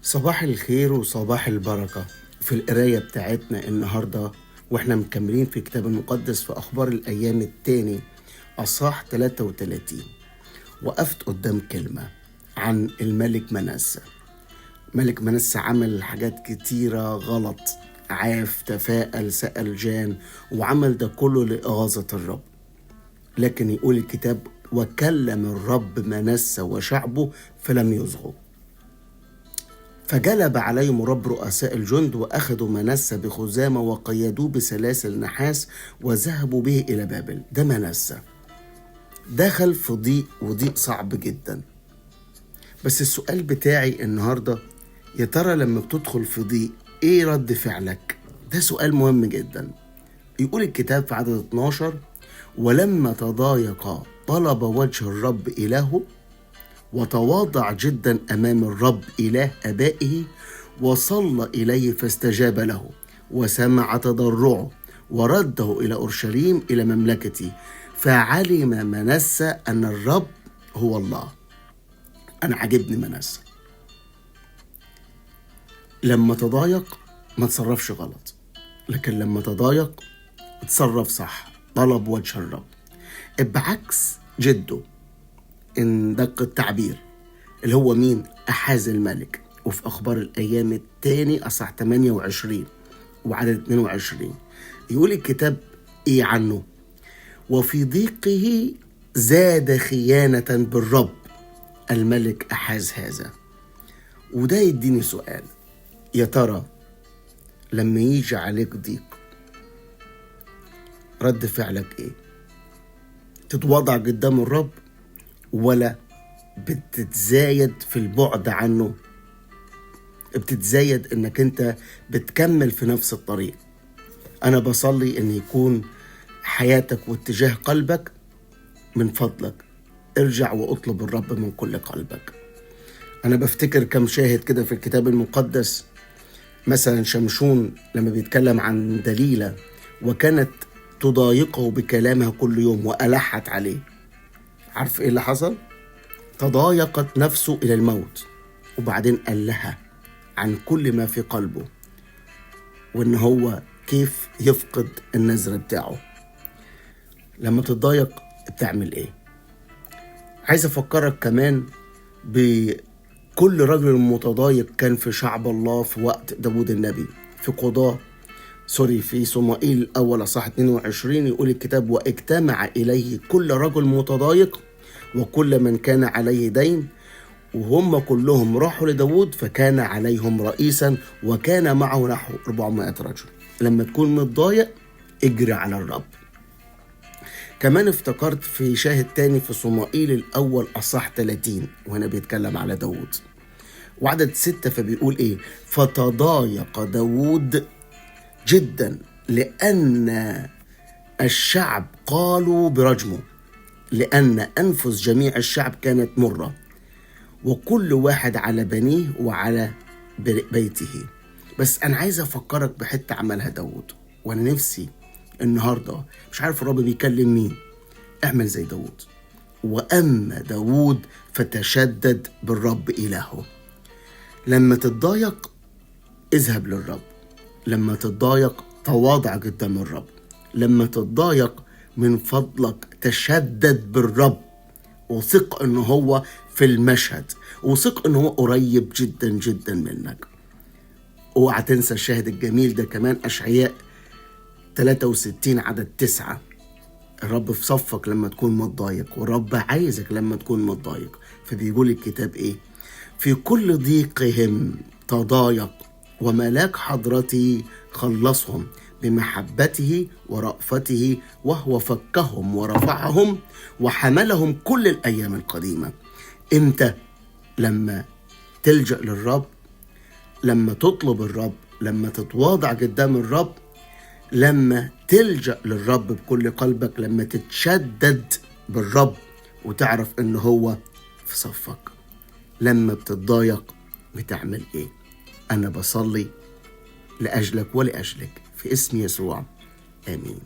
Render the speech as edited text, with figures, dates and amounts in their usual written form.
صباح الخير وصباح البركة في القراية بتاعتنا النهاردة، واحنا مكملين في الكتاب المقدس في أخبار الأيام التاني أصحاح 33. وقفت قدام كلمة عن الملك منسى. ملك منسى عمل حاجات كتيرة غلط، عاف، تفاءل، سأل جان، وعمل ده كله لإغاظة الرب. لكن يقول الكتاب: وكلم الرب منسى وشعبه فلم يصغوا، فجلب عليهم رب رؤساء الجند وأخذوا منسى بخزامة وقيدوه بسلاسل نحاس وذهبوا به إلى بابل. ده منسى دخل في ضيق، وضيق صعب جدا. بس السؤال بتاعي النهاردة: يا ترى لما بتدخل في ضيق ايه رد فعلك؟ ده سؤال مهم جدا. يقول الكتاب في عدد 12: ولما تضايق طلب وجه الرب إلهه وتواضع جدا أمام الرب إله أبائه، وصلى إليه فاستجاب له وسمع تضرعه ورده إلى أورشليم إلى مملكته، فعلم منسى أن الرب هو الله. أنا عجبني منسى لما تضايق ما تصرفش غلط، لكن لما تضايق تصرف صح، طلب وجه الرب، بعكس جده إن دق التعبير اللي هو مين؟ أحاز الملك. وفي أخبار الأيام التاني أصح 28 وعدد 22 يقول الكتاب إيه عنه؟ وفي ضيقه زاد خيانة بالرب الملك أحاز هذا. وده يديني سؤال: يا ترى لما يجي عليك ضيق رد فعلك إيه؟ تتواضع قدام الرب ولا بتتزايد في البعد عنه؟ بتتزايد انك انت بتكمل في نفس الطريق. انا بصلي ان يكون حياتك واتجاه قلبك من فضلك ارجع واطلب الرب من كل قلبك. انا بفتكر كم شاهد كده في الكتاب المقدس، مثلا شمشون لما بيتكلم عن دليلة وكانت تضايقه بكلامها كل يوم وألحت عليه. عارف ايه اللي حصل؟ تضايقت نفسه إلى الموت، وبعدين قال لها عن كل ما في قلبه، وإن هو كيف يفقد النذر بتاعه. لما تتضايق بتعمل إيه؟ عايز أفكرك كمان بكل رجل متضايق كان في شعب الله في وقت داود النبي. في صموئيل الأول أصحاح 22 يقول الكتاب: واجتمع إليه كل رجل متضايق وكل من كان عليه دين، وهم كلهم راحوا لداود فكان عليهم رئيسا وكان معه نحو 400 رجل. لما تكون متضايق اجري على الرب. كمان افتكرت في شاهد تاني في صموئيل الأول أصحاح 30 وهنا بيتكلم على داود وعدد 6، فبيقول ايه؟ فتضايق داود جدا لأن الشعب قالوا برجمه، لأن أنفس جميع الشعب كانت مرة، وكل واحد على بنيه وعلى بيته. بس أنا عايز أفكرك بحتة عملها داود، وأنا نفسي النهاردة، مش عارف الرب بيكلم مين، اعمل زي داود. وأما داود فتشدد بالرب إلهه. لما تتضايق اذهب للرب، لما تتضايق تواضع قدام الرب، لما تتضايق من فضلك تشدد بالرب، وثق انه هو في المشهد، وثق انه هو قريب جدا جدا منك. اوعى تنسى الشاهد الجميل ده كمان، اشعياء 63 عدد 9: الرب في صفك لما تكون متضايق، والرب عايزك لما تكون متضايق. فبيقول الكتاب ايه؟ في كل ضيقهم تضايق وملاك حضرته خلصهم بمحبته ورأفته، وهو فكهم ورفعهم وحملهم كل الأيام القديمة. امتى؟ لما تلجأ للرب، لما تطلب الرب، لما تتواضع قدام الرب، لما تلجأ للرب بكل قلبك، لما تتشدد بالرب وتعرف انه هو في صفك. لما بتتضايق بتعمل ايه؟ انا بصلي لأجلك ولأجلك في اسم يسوع، آمين.